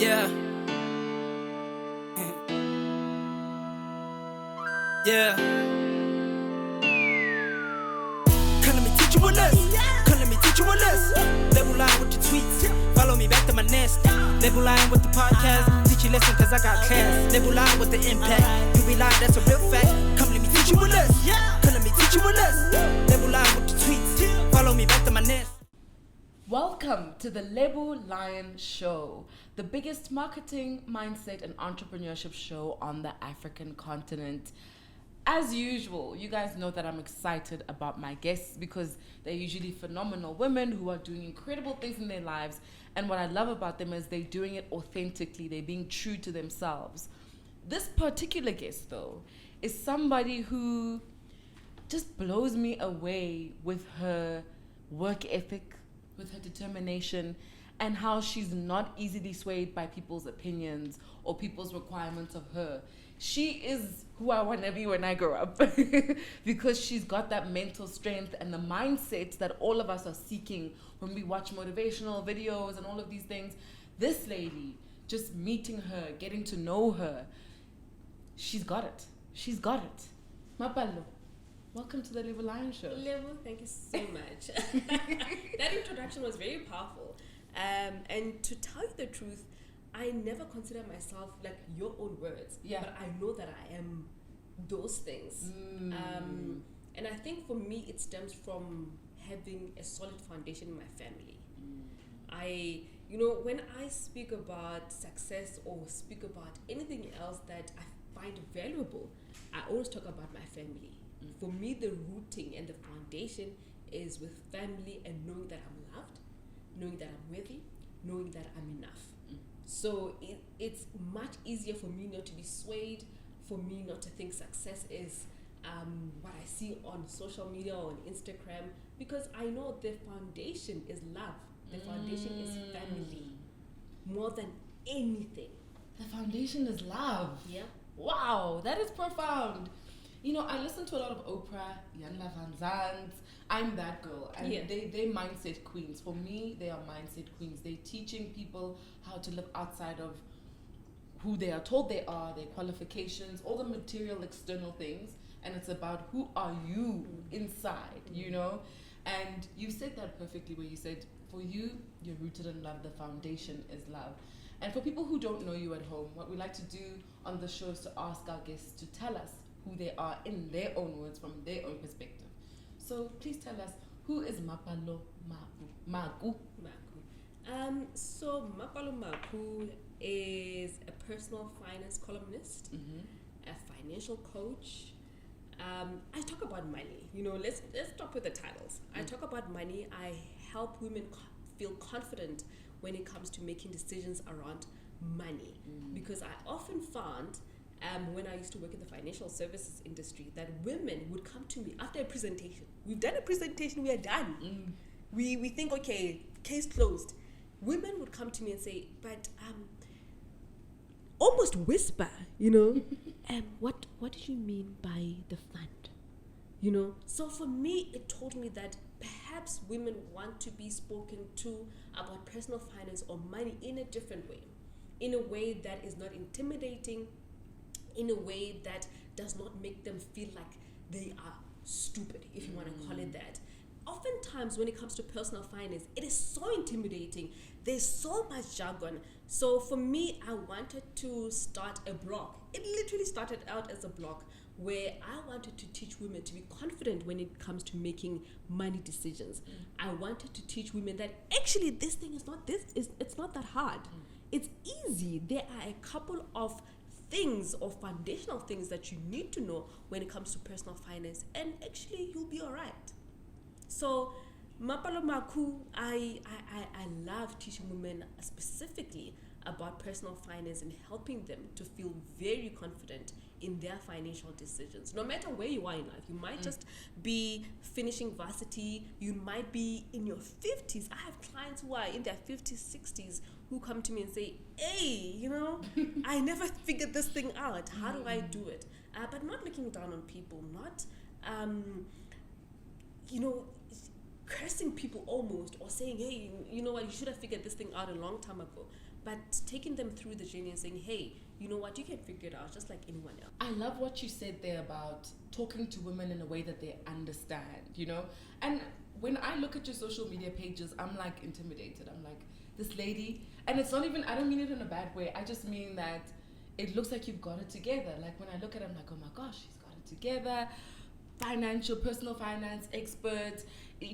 Yeah. Yeah. Come let me teach you a lesson. Come let me teach you a lesson. Label line with the tweets. Follow me back to my nest. Label line with the podcast. Teach you lesson cause I got class. Label line with the impact. You be lying, that's a real fact. Come let me teach you a lesson. Come let me teach you a lesson. Label line with the tweets. Follow me back to my nest. Welcome to the Label Lion Show, the biggest marketing, mindset, and entrepreneurship show on the African continent. As usual, you guys know that I'm excited about my guests because they're usually phenomenal women who are doing incredible things in their lives. And what I love about them is they're doing it authentically. They're being true to themselves. This particular guest, though, is somebody who just blows me away with her work ethic, with her determination, and how she's not easily swayed by people's opinions or people's requirements of her. She is who I want to be when I grow up because she's got that mental strength and the mindset that all of us are seeking when we watch motivational videos and all of these things. This lady, just meeting her, getting to know her, she's got it. She's got it. Mapalo, welcome to the Label Lion Show. Level, thank you so much. That introduction was very powerful. And to tell you the truth, I never consider myself like your own words. Yeah. But I know that I am those things. And I think for me, it stems from having a solid foundation in my family. When I speak about success or speak about anything else that I find valuable, I always talk about my family. For me, the rooting and the foundation is with family and knowing that I'm loved, knowing that I'm worthy, knowing that I'm enough. So it's much easier for me not to be swayed, for me not to think success is what I see on social media or on Instagram, because I know the foundation is love. The foundation is family, more than anything. The foundation is love. Yeah. Wow, that is profound. You know, I listen to a lot of Oprah, Yanla Van Zandt. I'm that girl. And they're mindset queens. For me, they are mindset queens. They're teaching people how to live outside of who they are told they are, their qualifications, all the material external things. And it's about who are you inside, you know? And you said that perfectly where you said, for you, you're rooted in love. The foundation is love. And for people who don't know you at home, what we like to do on the show is to ask our guests to tell us who they are in their own words, from their own perspective. So please tell us, who is Mapalo Makhu? So Mapalo Makhu is a personal finance columnist, a financial coach. I talk about money. Let's stop with the titles. I talk about money. I help women feel confident when it comes to making decisions around money, because I often found when I used to work in the financial services industry that women would come to me after a presentation. We've done a presentation, we are done. We think, okay, case closed. Women would come to me and say, but almost whisper, what did you mean by the fund? So for me, it told me that perhaps women want to be spoken to about personal finance or money in a different way, in a way that is not intimidating, in a way that does not make them feel like they are stupid, if you want to call it that. Oftentimes, when it comes to personal finance, it is so intimidating. There's so much jargon. So for me, I wanted to start a blog. It literally started out as a blog where I wanted to teach women to be confident when it comes to making money decisions. I wanted to teach women that actually this thing is not it's not that hard. It's easy. There are a couple of things or foundational things that you need to know when it comes to personal finance, and actually you'll be all right. So Mapalo Makhu, I love teaching women specifically about personal finance and helping them to feel very confident in their financial decisions. No matter where you are in life, you might just be finishing varsity, you might be in your 50s. I have clients who are in their 50s, 60s who come to me and say, hey, I never figured this thing out. How do I do it? But not looking down on people, not, cursing people almost, or saying, hey, you know what, you should have figured this thing out a long time ago. But taking them through the journey and saying, hey, you know what, you can figure it out just like anyone else. I love what you said there about talking to women in a way that they understand, you know? And when I look at your social media pages, I'm like intimidated. I'm like, this lady, and it's not even, I don't mean it in a bad way. I just mean that it looks like you've got it together. Like when I look at it, I'm like, oh my gosh, she's got it together. Personal finance expert.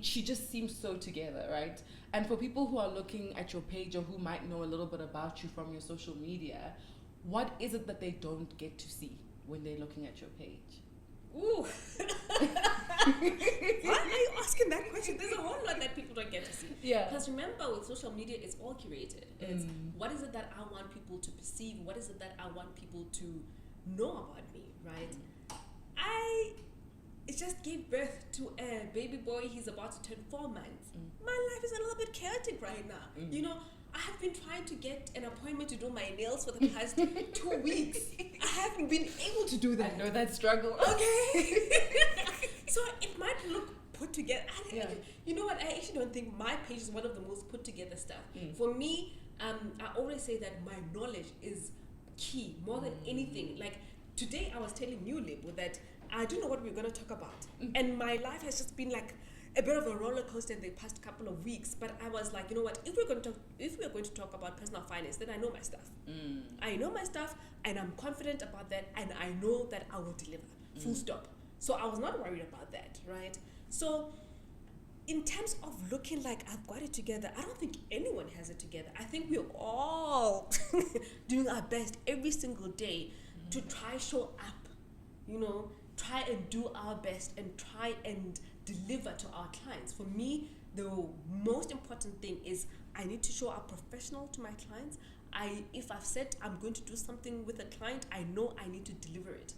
She just seems so together, right? And for people who are looking at your page or who might know a little bit about you from your social media, what is it that they don't get to see when they're looking at your page? Ooh. Why are you asking that question? There's a whole lot that people don't get to see. Yeah. Because remember, with social media, it's all curated. It's what is it that I want people to perceive? What is it that I want people to know about me, right? It just gave birth to a baby boy. He's about to turn 4 months. My life is a little bit chaotic right now. You know, I have been trying to get an appointment to do my nails for the past 2 weeks. I haven't been able to do that. I know that struggle. Okay. So it might look put together. You know what? I actually don't think my page is one of the most put together stuff. For me, I always say that my knowledge is key more than anything. Like today, I was telling you, Lebo, that I don't know what we're going to talk about. And my life has just been like a bit of a roller coaster in the past couple of weeks. But I was like, you know what? If we're going to talk about personal finance, then I know my stuff. I know my stuff, and I'm confident about that, and I know that I will deliver. Full stop. So I was not worried about that, right? So in terms of looking like I've got it together, I don't think anyone has it together. I think we're all doing our best every single day to try show up, you know, try and do our best and try and deliver to our clients. For me, the most important thing is I need to show up professional to my clients. If I've said I'm going to do something with a client, I know I need to deliver it,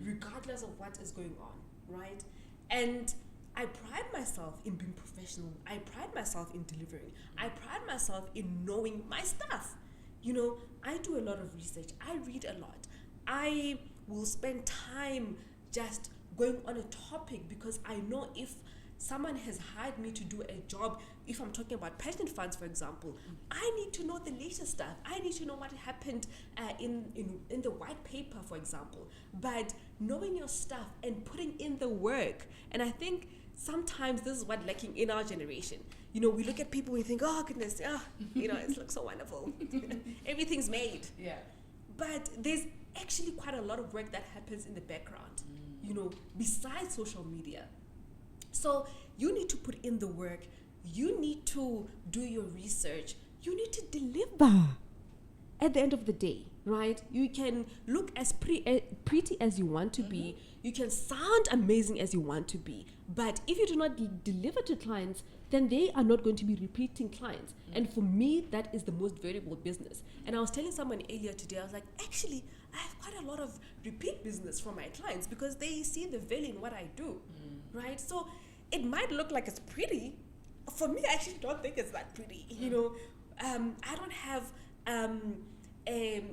regardless of what is going on, right? And I pride myself in being professional. I pride myself in delivering. I pride myself in knowing my stuff. You know, I do a lot of research. I read a lot. I will spend time just going on a topic because I know if someone has hired me to do a job, if I'm talking about pension funds, for example, I need to know the latest stuff. I need to know what happened in the white paper, for example. But knowing your stuff and putting in the work, and I think sometimes this is what's lacking in our generation. You know, we look at people and we think, oh goodness, you know, it looks so wonderful. Everything's made. Yeah. But there's actually quite a lot of work that happens in the background, you know, besides social media. So you need to put in the work. You need to do your research. You need to deliver at the end of the day, right? You can look as pretty as you want to be. You can sound amazing as you want to be. But if you do not deliver to clients, then they are not going to be repeating clients. And for me, that is the most valuable business. And I was telling someone earlier today, I was like, actually, I have quite a lot of repeat business from my clients because they see the value in what I do, right? So it might look like it's pretty. For me, I actually don't think it's that pretty. You know, I don't have,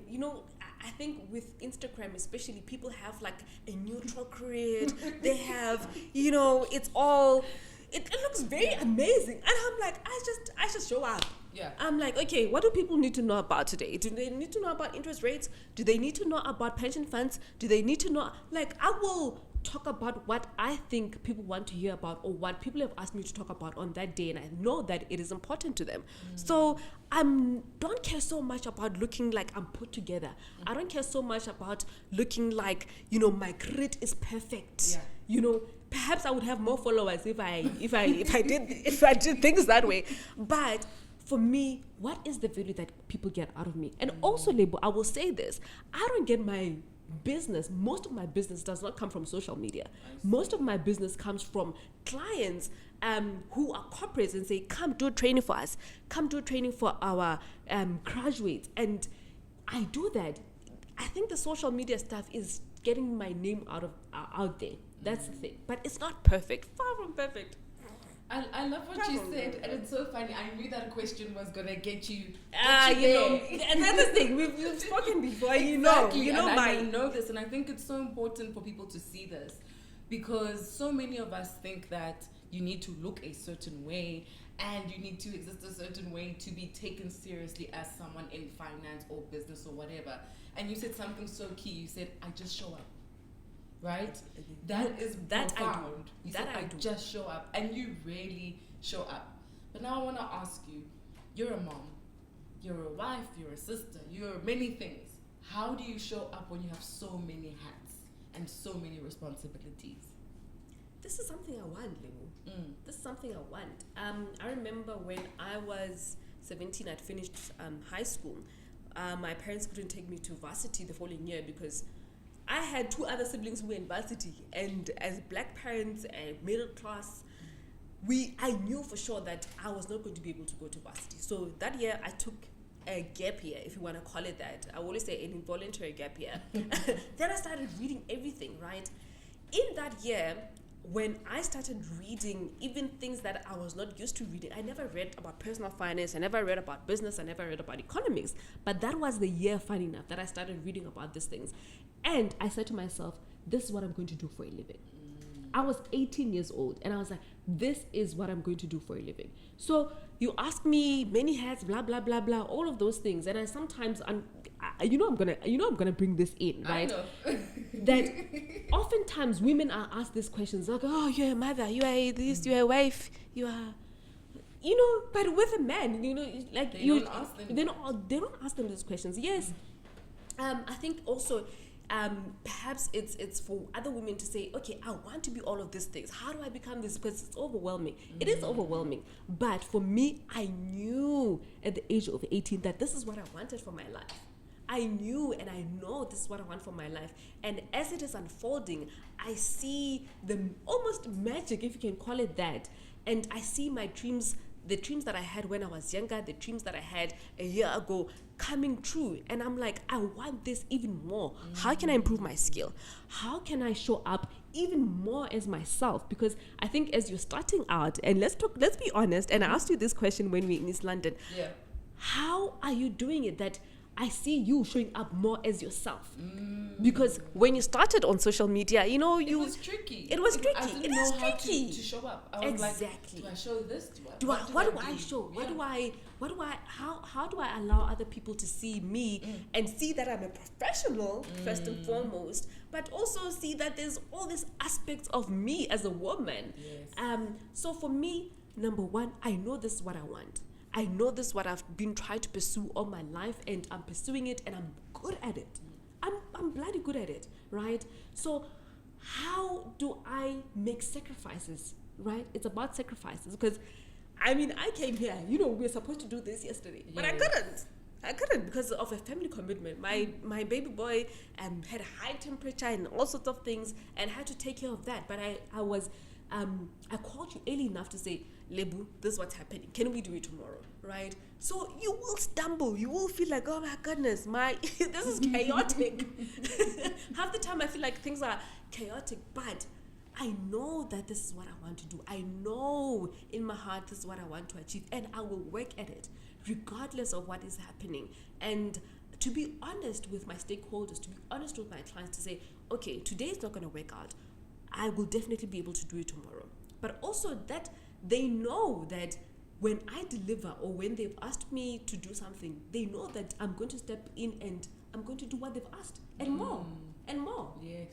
you know, I think with Instagram especially, people have like a neutral grid. They have, you know, it's all, it looks very amazing. And I'm like, I just show up. Yeah. I'm like, okay, what do people need to know about today? Do they need to know about interest rates? Do they need to know about pension funds? Do they need to know, like, I will talk about what I think people want to hear about or what people have asked me to talk about on that day, and I know that it is important to them. So I don't care so much about looking like I'm put together. I don't care so much about looking like, you know, my grid is perfect. Yeah. You know, perhaps I would have more followers if I did things that way. But for me, what is the value that people get out of me? And also, Lebo, I will say this, I don't get my business, most of my business does not come from social media. Most of my business comes from clients who are corporates and say, come do training for us, come do training for our graduates. And I do that. I think the social media stuff is getting my name out there. That's the thing. But it's not perfect, far from perfect. I love what you said, and it's so funny. I knew that question was gonna get you. You know, another thing we've spoken before. Exactly. You know, I know this, and I think it's so important for people to see this, because so many of us think that you need to look a certain way and you need to exist a certain way to be taken seriously as someone in finance or business or whatever. And you said something so key. You said, I just show up. Right? That is that profound. I do. You That said, I I do. just show up. And you really show up. But now I want to ask you, you're a mom, you're a wife, you're a sister, you're many things. How do you show up when you have so many hats and so many responsibilities? This is something I want, Lemu. This is something I want. I remember when I was 17, I'd finished high school. My parents couldn't take me to varsity the following year because I had 2 other siblings who were in varsity. And as black parents and middle class, I knew for sure that I was not going to be able to go to varsity. So that year I took a gap year, if you want to call it that. I always say an involuntary gap year. Then I started reading everything, right? In that year, when I started reading even things that I was not used to reading, I never read about personal finance, I never read about business, I never read about economics. But that was the year, funny enough, that I started reading about these things. And I said to myself, this is what I'm going to do for a living. I was 18 years old and I was like, this is what I'm going to do for a living. So you ask me many hats, blah, blah, blah, blah, all of those things. And I sometimes, I'm gonna bring this in, right? I know. That oftentimes women are asked these questions like, oh, you're a mother, you are this, you're a wife, you are, but with a man, like They you, don't ask them. they don't ask them those questions. Yes. I think also, perhaps it's for other women to say, okay, I want to be all of these things. How do I become this? Because it's overwhelming. It is overwhelming. But for me, I knew at the age of 18 that this is what I wanted for my life. I knew and I know this is what I want for my life. And as it is unfolding, I see the almost magic, if you can call it that. And I see my dreams, the dreams that I had when I was younger, the dreams that I had a year ago coming true. And I'm like, I want this even more. How can I improve my skill? How can I show up even more as myself? Because I think as you're starting out, and let's be honest, and I asked you this question when we were in East London. Yeah. How are you doing it that I see you showing up more as yourself? Because when you started on social media, It was tricky. It was tricky. I didn't It know is how tricky. to show up. I was Exactly. like, do I show this? What do I show? How do I allow other people to see me and see that I'm a professional first and foremost, but also see that there's all these aspects of me as a woman. Yes. So for me, number one, I know this is what I want. I know this is what I've been trying to pursue all my life, and I'm pursuing it, and I'm good at it. I'm bloody good at it, right? So how do I make sacrifices, right? It's about sacrifices, because I came here, we were supposed to do this yesterday, but I couldn't because of a family commitment. My baby boy had a high temperature and all sorts of things, and had to take care of that. But I called you early enough to say, Lebu, this is what's happening. Can we do it tomorrow, right? So you will stumble. You will feel like, oh my goodness, this is chaotic. Half the time I feel like things are chaotic, but I know that this is what I want to do. I know in my heart this is what I want to achieve, and I will work at it regardless of what is happening. And to be honest with my stakeholders, to be honest with my clients, to say, okay, today is not going to work out. I will definitely be able to do it tomorrow. But also that they know that when I deliver, or when they've asked me to do something, they know that I'm going to step in and I'm going to do what they've asked, and more and more. Yes.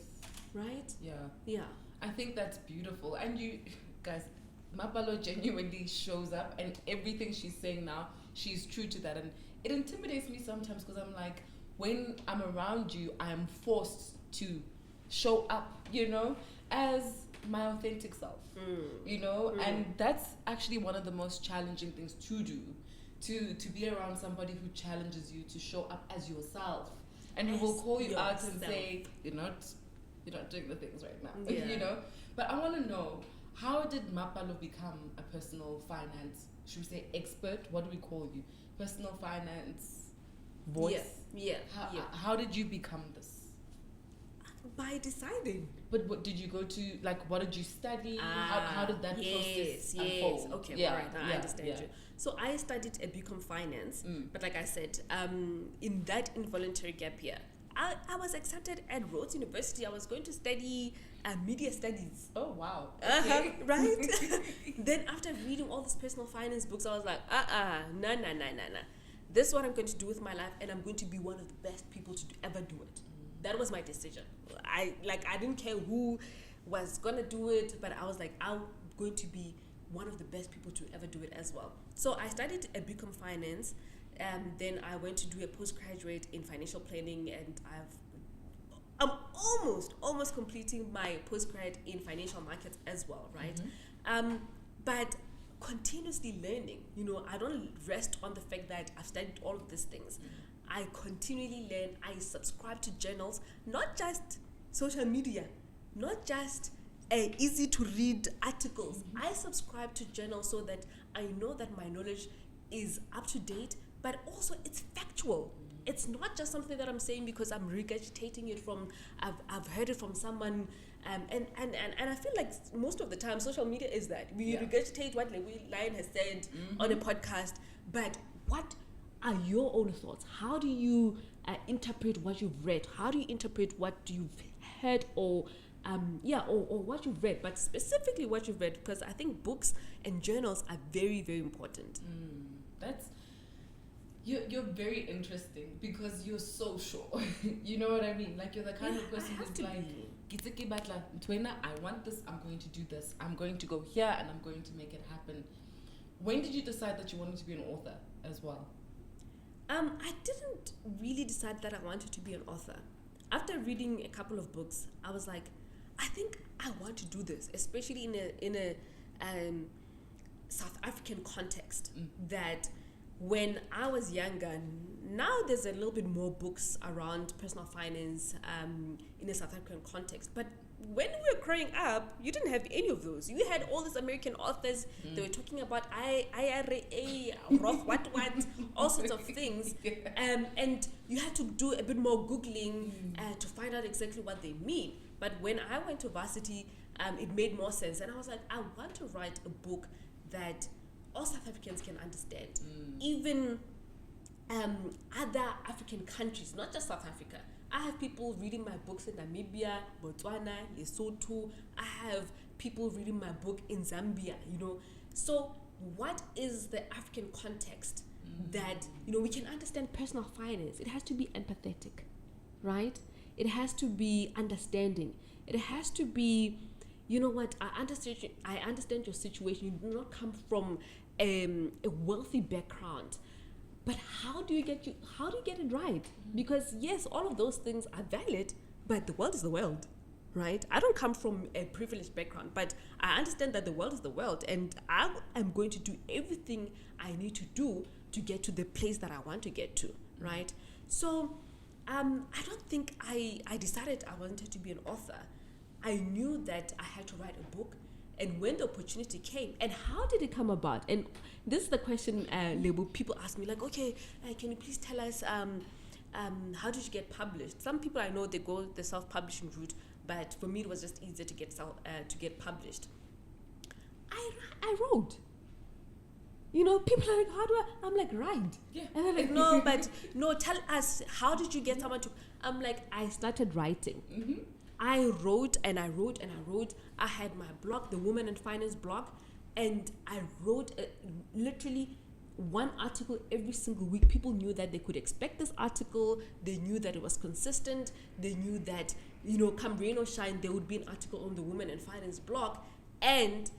Right? Yeah. I think that's beautiful. And you guys, Mapalo genuinely shows up, and everything she's saying now, she's true to that. And it intimidates me sometimes, because I'm like, when I'm around you, I am forced to show up, as my authentic self, and that's actually one of the most challenging things to do, to be around somebody who challenges you to show up as yourself, and who will call you out and say, you're not doing the things right now, But I want to know, how did Mapalo become a personal finance, should we say expert? What do we call you? Personal finance voice? Yeah. How did you become this? By deciding. But what did you go to, what did you study? How did that process unfold? Okay, all right, now I understand you. So I studied a BCom finance, but like I said, in that involuntary gap year, I was accepted at Rhodes University. I was going to study media studies. Oh, wow. Uh-huh, Okay. right? Then after reading all these personal finance books, I was like, no. This is what I'm going to do with my life, and I'm going to be one of the best people to ever do it. That was my decision. I didn't care who was going to do it, but I was like, I'm going to be one of the best people to ever do it as well. So I studied a BCom Finance, then I went to do a postgraduate in financial planning, and I'm almost completing my postgrad in financial markets as well, right? But continuously learning, I don't rest on the fact that I've studied all of these things. I continually learn. I subscribe to journals, not just social media, not just easy to read articles. I subscribe to journals so that I know that my knowledge is up to date, but also it's factual. It's not just something that I'm saying because I'm regurgitating it from, I've heard it from someone, and I feel like most of the time social media is that. We regurgitate what Lion has said on a podcast, but what are your own thoughts? How do you interpret what you've read? How do you interpret what you've heard or what you've read, but specifically what you've read, because I think books and journals are very, very important. You're very interesting because you're social. You know what I mean? Like you're the kind of person who's like, I want this, I'm going to do this, I'm going to go here and I'm going to make it happen. When did you decide that you wanted to be an author as well? I didn't really decide that I wanted to be an author. After reading a couple of books, I was like, I think I want to do this, especially in a South African context. That when I was younger, now there's a little bit more books around personal finance in a South African context. But when we were growing up, you didn't have any of those. You had all these American authors. They were talking about IRA, Roth, what, all sorts of things. And you had to do a bit more Googling to find out exactly what they mean. But when I went to varsity, it made more sense. And I was like, I want to write a book that all South Africans can understand. Even other African countries, not just South Africa. I have people reading my books in Namibia, Botswana, Lesotho. I have people reading my book in Zambia, So what is the African context that, we can understand personal finance? It has to be empathetic, right? It has to be understanding. It has to be, I understand your situation. You do not come from a wealthy background. But how do you get it right? Because yes, all of those things are valid, but the world is the world, right? I don't come from a privileged background, but I understand that the world is the world, and I am going to do everything I need to do to get to the place that I want to get to, right? So I don't think I decided I wanted to be an author. I knew that I had to write a book. And when the opportunity came, and how did it come about? And this is the question people ask me, like, okay, can you please tell us how did you get published? Some people I know, they go the self-publishing route, but for me it was just easier to get published. I wrote. People are like, how do I? I'm like, write. Yeah. And they're like, no, tell us, how did you get someone to? I'm like, I started writing. I wrote and I wrote and I wrote. I had my blog, the Women in Finance blog, and I wrote literally one article every single week. People knew that they could expect this article. They knew that it was consistent. They knew that, come rain or shine, there would be an article on the Women in Finance blog. And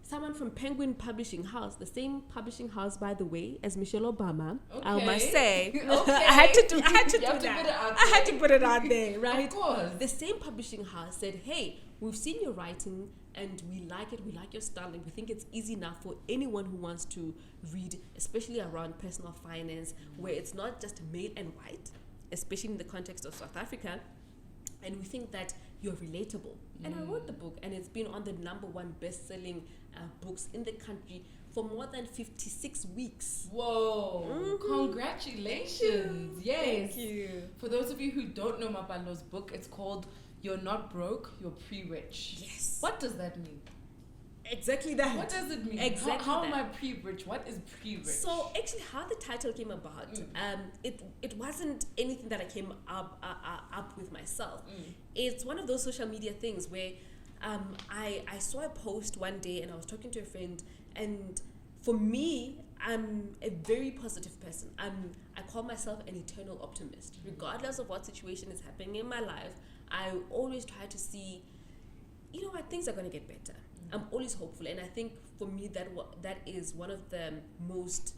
someone from Penguin Publishing House, the same publishing house, by the way, as Michelle Obama, I must say, I had to do that. I had to put it out there, right? Of course. The same publishing house said, hey, we've seen your writing and we like it, we like your style, and we think it's easy enough for anyone who wants to read, especially around personal finance, where it's not just male and white, especially in the context of South Africa, and we think that you're relatable. And I wrote the book, and it's been on the #1 best-selling books in the country for more than 56 weeks. Whoa! Congratulations! Yes. Thank you. For those of you who don't know Mapalo's book, it's called "You're Not Broke, You're Pre-Rich." Yes. What does that mean? Exactly that. What does it mean? Exactly How that. am I pre-rich? What is pre-rich? So actually, how the title came about, it wasn't anything that I came up with myself. It's one of those social media things where I saw a post one day and I was talking to a friend, and for me, I'm a very positive person. I call myself an eternal optimist. Regardless of what situation is happening in my life, I always try to see, you know what, things are going to get better. I'm always hopeful, and I think for me that is one of the most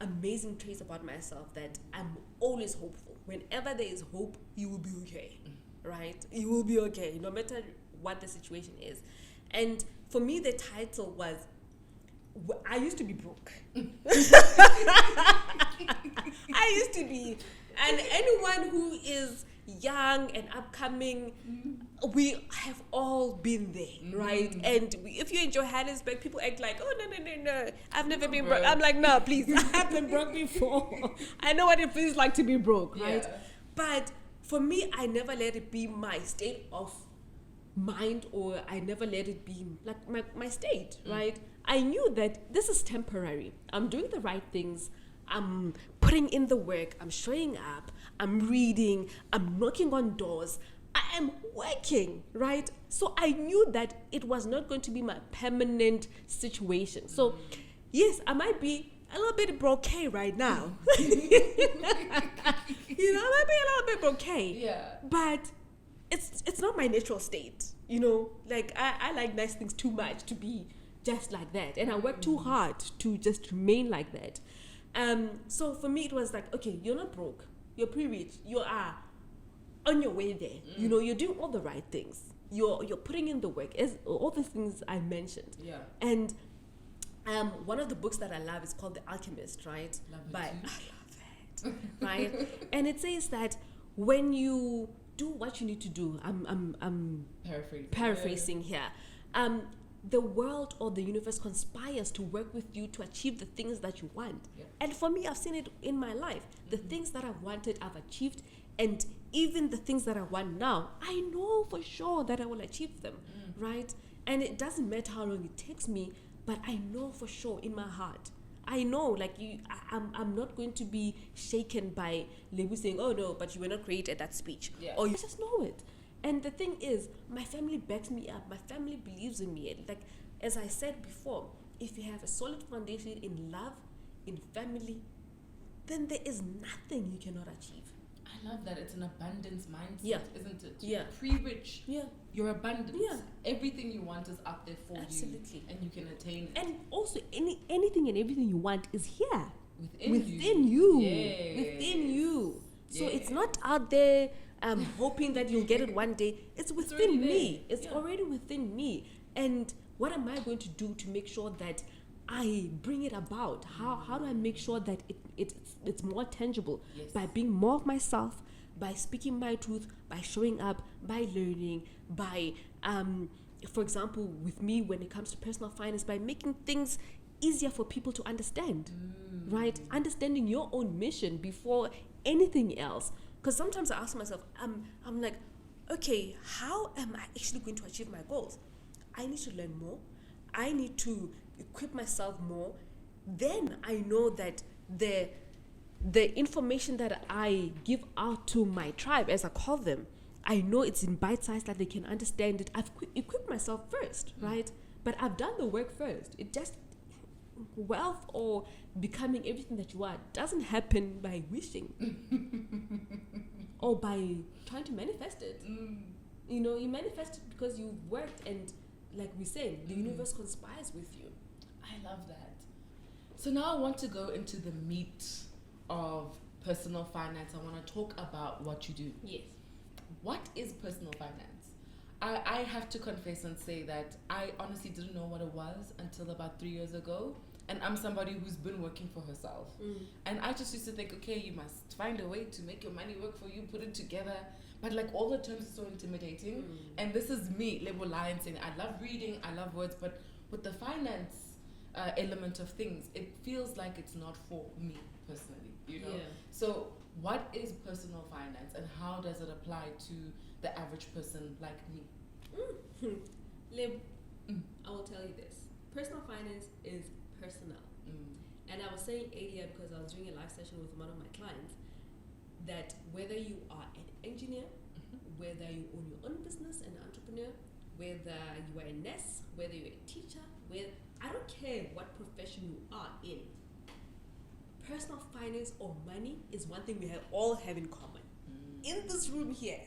amazing traits about myself, that I'm always hopeful. Whenever there is hope, you will be okay, right? You will be okay, no matter what the situation is. And for me, the title was, I used to be broke. I used to be, and anyone who is young and upcoming, we have all been there, right? And if you're in Johannesburg, people act like, oh, no, I've never been broke. I'm like, no, please, I've been broke before. I know what it feels like to be broke, right? But for me, I never let it be my state of mind, or I never let it be like my state, right? I knew that this is temporary. I'm doing the right things. I'm putting in the work. I'm showing up. I'm reading. I'm knocking on doors. I am working, right? So I knew that it was not going to be my permanent situation. So yes, I might be a little bit broke right now. You know, I might be a little bit broke. Yeah. But it's not my natural state. You know, like I like nice things too much to be just like that. And I work too hard to just remain like that. So for me, it was like, okay, you're not broke. You're pre-rich. You are on your way there. You know, you're doing all the right things. You're putting in the work. As all the things I mentioned. Yeah. And one of the books that I love is called The Alchemist, right? I love it, right? And it says that when you do what you need to do, I'm paraphrasing here. The world or the universe conspires to work with you to achieve the things that you want. Yep. And for me, I've seen it in my life. The things that I've wanted, I've achieved. And even the things that I want now, I know for sure that I will achieve them, right? And it doesn't matter how long it takes me, but I know for sure in my heart. I know, like I'm not going to be shaken by labels saying, oh no, but you were not created at that speech. Yeah. Or you just know it. And the thing is, my family backs me up. My family believes in me. Like, as I said before, if you have a solid foundation in love, in family, then there is nothing you cannot achieve. I love that. It's an abundance mindset, isn't it? Yeah. Pre-rich. Yeah. You're abundant. Yeah. Everything you want is up there for Absolutely. you. And you can attain it. And also, anything and everything you want is here. Within you. Yes. Within you. So it's not out there hoping that you'll get it one day. It's within me. It's already within me. And what am I going to do to make sure that I bring it about? How do I make sure that it's more tangible? Yes. By being more of myself, by speaking my truth, by showing up, by learning, by for example, with me when it comes to personal finance, by making things easier for people to understand, right? Understanding your own mission before anything else. Because sometimes I ask myself, I'm like, okay, how am I actually going to achieve my goals? I need to learn more. I need to equip myself more. Then I know that the information that I give out to my tribe, as I call them, I know it's in bite size that they can understand it. I've equipped myself first, right? But I've done the work first. It just, wealth or becoming everything that you are doesn't happen by wishing or by trying to manifest it. You know, you manifest it because you've worked, and like we said, the universe conspires with you. I love that. So now I want to go into the meat of personal finance. I want to talk about what you do. Yes. What is personal finance? I have to confess and say that I honestly didn't know what it was until about 3 years ago. And I'm somebody who's been working for herself. And I just used to think, okay, you must find a way to make your money work for you, put it together. But like all the terms are so intimidating. And this is me, Lebo Lion, saying I love reading, I love words, but with the finance element of things, it feels like it's not for me personally, you know? Yeah. So what is personal finance and how does it apply to the average person like me? I will tell you this. Personal finance is personal. And I was saying earlier, because I was doing a live session with one of my clients, that whether you are an engineer, whether you own your own business, an entrepreneur, whether you are a nurse, whether you're a teacher, I don't care what profession you are in, personal finance or money is one thing we all have in common. In this room here,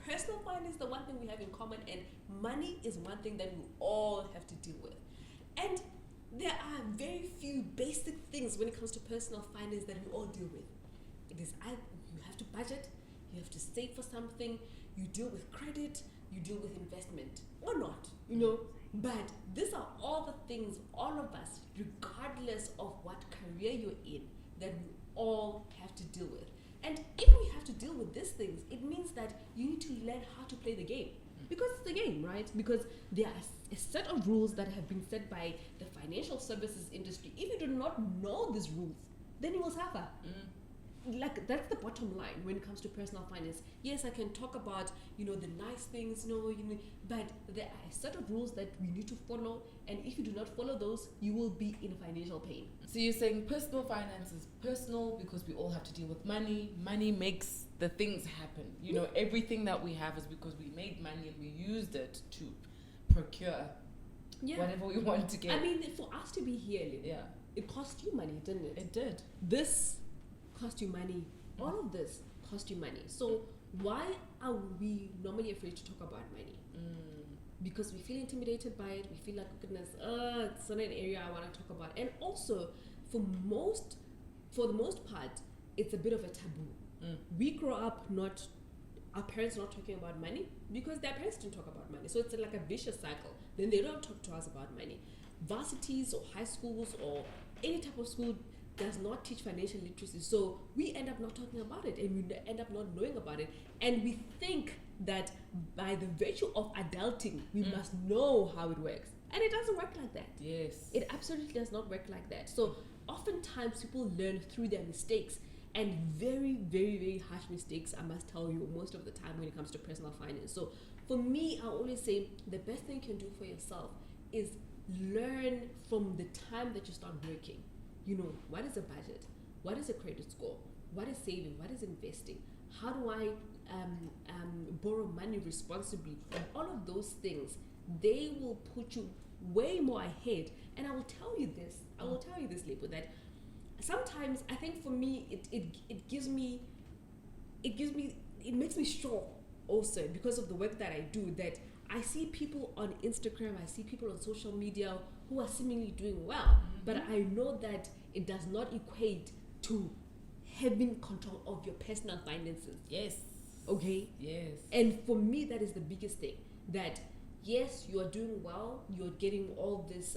personal finance is the one thing we have in common, and money is one thing that we all have to deal with. And there are very few basic things when it comes to personal finance that we all deal with. It is you have to budget, you have to save for something, you deal with credit, you deal with investment, or not, But these are all the things, all of us, regardless of what career you're in, that we all have to deal with. And if we have to deal with these things, it means that you need to learn how to play the game. Because it's the game, right? Because there are a set of rules that have been set by the financial services industry. If you do not know these rules, then you will suffer. Like, that's the bottom line when it comes to personal finance. Yes, I can talk about, the nice things, but there are a set of rules that we need to follow, and if you do not follow those, you will be in financial pain. So you're saying personal finance is personal because we all have to deal with money. Money makes the things happen. Everything that we have is because we made money and we used it to procure whatever we want to get. I mean, for us to be here, it cost you money, didn't it? It did. This cost you money. All of this cost you money. So why are we normally afraid to talk about money? Because we feel intimidated by it. We feel like, goodness, it's not an area I want to talk about. And also, for the most part, it's a bit of a taboo. We grow up our parents not talking about money because their parents didn't talk about money. So it's like a vicious cycle. Then they don't talk to us about money. Varsities or high schools or any type of school does not teach financial literacy, so we end up not talking about it, and we end up not knowing about it, and we think that by the virtue of adulting we must know how it works, and it doesn't work like that. Yes, it absolutely does not work like that. So oftentimes people learn through their mistakes, and very, very, very harsh mistakes, I must tell you, most of the time when it comes to personal finance. So for me, I always say the best thing you can do for yourself is learn from the time that you start working. What is a budget? What is a credit score? What is saving? What is investing? How do I borrow money responsibly? And all of those things, they will put you way more ahead. And I will tell you this, Lepo, that sometimes I think for me, it makes me strong also because of the work that I do, that I see people on Instagram, I see people on social media who are seemingly doing well, but I know that it does not equate to having control of your personal finances. Yes. Okay? Yes. And for me, that is the biggest thing. That, yes, you are doing well, you're getting all this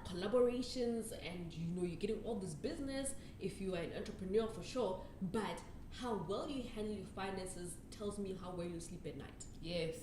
collaborations, and you're getting all this business if you are an entrepreneur for sure, but how well you handle your finances tells me how well you sleep at night. Yes.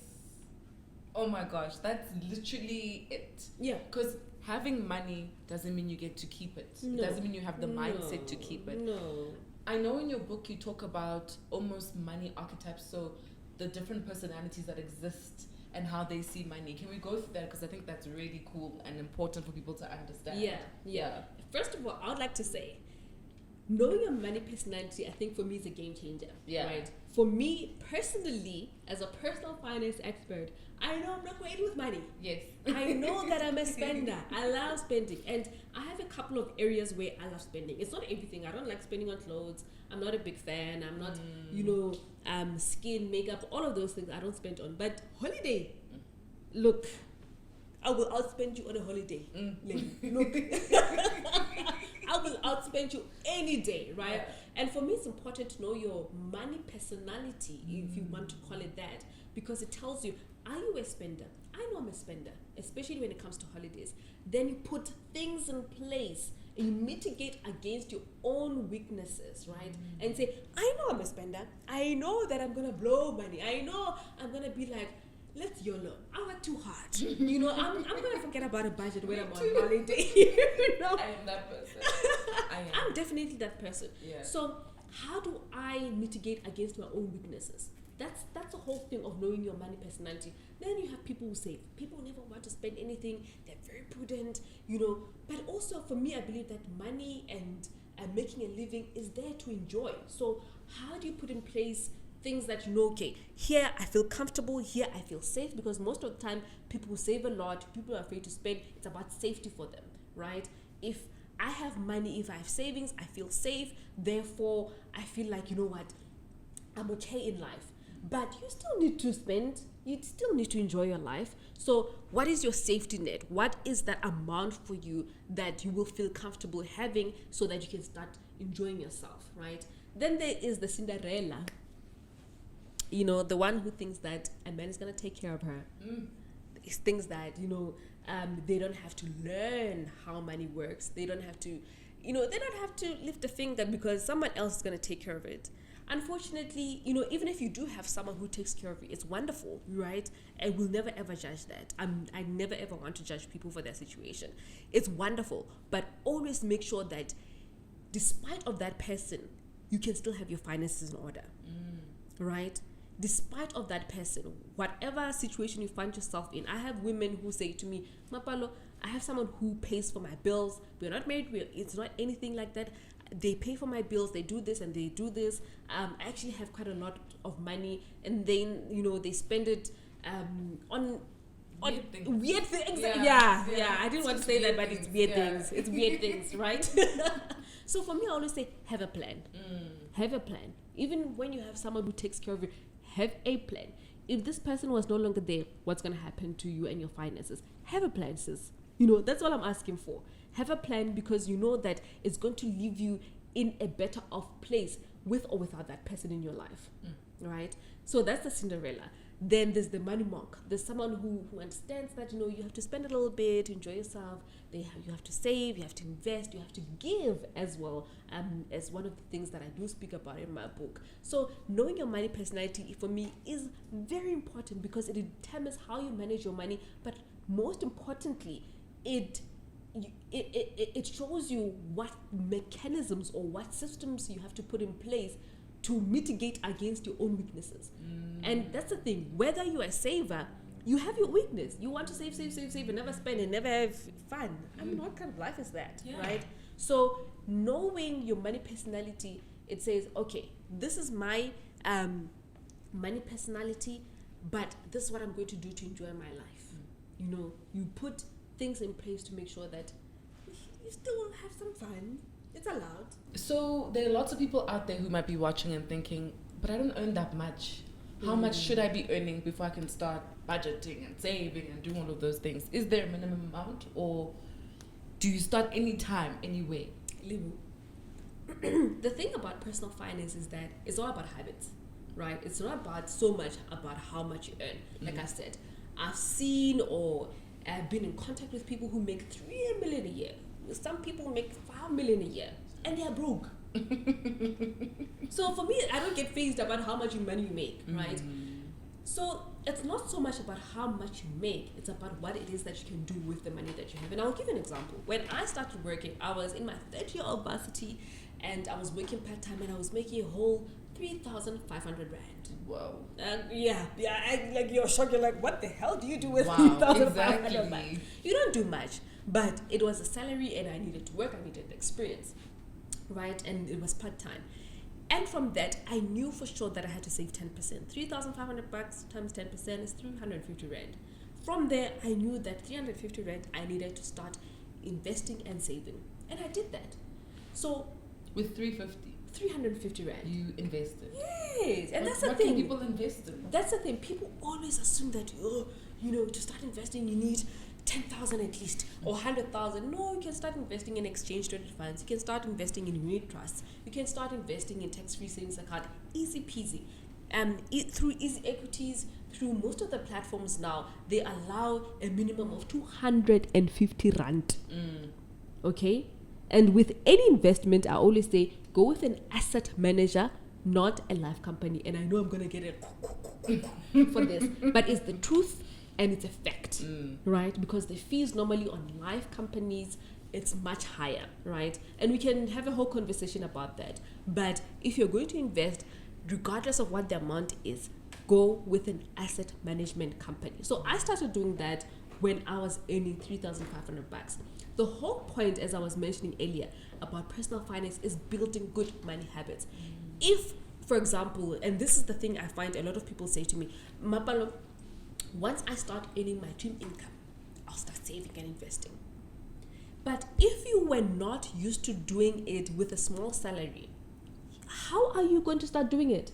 Oh my gosh, that's literally it. Yeah. Because having money doesn't mean you get to keep it. No. It doesn't mean you have the mindset to keep it. No. I know in your book you talk about almost money archetypes, so the different personalities that exist and how they see money. Can we go through that? Because I think that's really cool and important for people to understand. Yeah. First of all, I would like to say, knowing your money personality, I think for me is a game changer. Yeah. Right? For me personally, as a personal finance expert, I know I'm not great with money. Yes. I know that I'm a spender. I love spending. And I have a couple of areas where I love spending. It's not everything. I don't like spending on clothes. I'm not a big fan. I'm not, skin, makeup, all of those things I don't spend on. But holiday, look, I will outspend you on a holiday. Look, I will outspend you any day, right? Yeah. And for me, it's important to know your money personality, if you want to call it that, because it tells you, are you a spender? I know I'm a spender, especially when it comes to holidays. Then you put things in place and you mitigate against your own weaknesses, right? And say, I know I'm a spender. I know that I'm going to blow money. I know I'm going to be like, let's YOLO. I work too hard. I'm going to forget about a budget when I'm on holiday. I am that person. I'm definitely that person. Yeah. So how do I mitigate against my own weaknesses? That's the whole thing of knowing your money personality. Then you have people who save. People never want to spend anything. They're very prudent, But also for me, I believe that money and making a living is there to enjoy. So how do you put in place things that okay, here I feel comfortable, here I feel safe? Because most of the time people who save a lot, people are afraid to spend. It's about safety for them, right? If I have money, if I have savings, I feel safe. Therefore, I feel like, I'm okay in life. But you still need to spend. You still need to enjoy your life. So what is your safety net? What is that amount for you that you will feel comfortable having so that you can start enjoying yourself, right? Then there is the Cinderella. The one who thinks that a man is going to take care of her. It's things that, they don't have to learn how money works. They don't have to, they don't have to lift a finger because someone else is going to take care of it. Unfortunately, even if you do have someone who takes care of you, it's wonderful, right? And we'll never ever judge that. I never ever want to judge people for their situation. It's wonderful, but always make sure that despite of that person, you can still have your finances in order, right? Despite of that person, whatever situation you find yourself in. I have women who say to me, Mapalo, I have someone who pays for my bills. We're not married. It's not anything like that. They pay for my bills. They do this and they do this. I actually have quite a lot of money, and then they spend it on weird things. Yeah. I didn't want to say that, but it's weird things. It's weird things, right? So for me, I always say, have a plan. Have a plan. Even when you have someone who takes care of you, have a plan. If this person was no longer there, what's going to happen to you and your finances? Have a plan, sis. That's all I'm asking for. Have a plan, because you know that it's going to leave you in a better off place with or without that person in your life, right? So that's the Cinderella. Then there's the money monk. There's someone who understands that, you have to spend a little bit to enjoy yourself. You have to save, you have to invest, you have to give as well, as one of the things that I do speak about in my book. So knowing your money personality for me is very important, because it determines how you manage your money, but most importantly, it shows you what mechanisms or what systems you have to put in place to mitigate against your own weaknesses. And that's the thing, whether you're a saver, you have your weakness. You want to save and never spend and never have fun. I mean, what kind of life is that, right? So knowing your money personality, it says, okay, this is my money personality, but this is what I'm going to do to enjoy my life. You put things in place to make sure that you still have some fun. It's allowed. So there are lots of people out there who might be watching and thinking, but I don't earn that much. How much should I be earning before I can start budgeting and saving and doing all of those things? Is there a minimum amount, or do you start anytime, anywhere? The thing about personal finance is that it's all about habits, right? It's not about so much about how much you earn. Like I said, I've seen or I've been in contact with people who make 3 million a year. Some people make 5 million a year, and they're broke. So for me, I don't get fazed about how much money you make, right? So it's not so much about how much you make, it's about what it is that you can do with the money that you have. And I'll give you an example. When I started working, I was in my third year of varsity, and I was working part-time, and I was making a whole 3,500 rand. Wow. You're shocked. You're like, what the hell do you do with 3,500 rand? You don't do much, but it was a salary, and I needed to work. I needed experience, right? And it was part-time. And from that, I knew for sure that I had to save 10%. 3,500 bucks times 10% is 350 rand. From there, I knew that 350 rand, I needed to start investing and saving. And I did that. So with 350 rand. You invested. Yes. And that's the what thing. Can people invest in? That's the thing. People always assume that, to start investing, you need 10,000 at least, or 100,000. No, you can start investing in exchange traded funds. You can start investing in unit trusts. You can start investing in tax-free savings account. Easy peasy. Through easy equities, through most of the platforms now, they allow a minimum of 250 rand. Okay? And with any investment, I always say, go with an asset manager, not a life company. And I know I'm going to get it for this, but it's the truth. And it's a fact, right? Because the fees normally on life companies, it's much higher, right? And we can have a whole conversation about that. But if you're going to invest, regardless of what the amount is, go with an asset management company. So I started doing that when I was earning $3,500. The whole point, as I was mentioning earlier, about personal finance is building good money habits. If, for example, and this is the thing I find a lot of people say to me, Mapalo, once I start earning my dream income, I'll start saving and investing. But if you were not used to doing it with a small salary, how are you going to start doing it?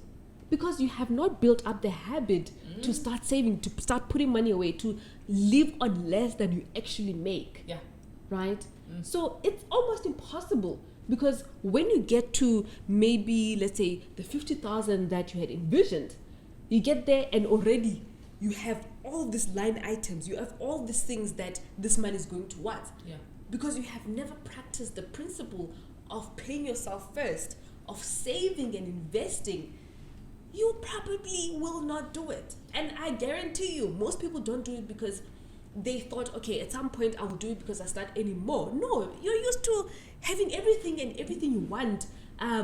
Because you have not built up the habit to start saving, to start putting money away, to live on less than you actually make. Yeah. Right? So it's almost impossible, because when you get to maybe, let's say, the 50,000 that you had envisioned, you get there and already you have all these line items, you have all these things that this money is going towards. Yeah. Because you have never practiced the principle of paying yourself first, of saving and investing, you probably will not do it. And I guarantee you, most people don't do it because they thought, okay, at some point I will do it because I start earning more. No, you're used to having everything and everything you want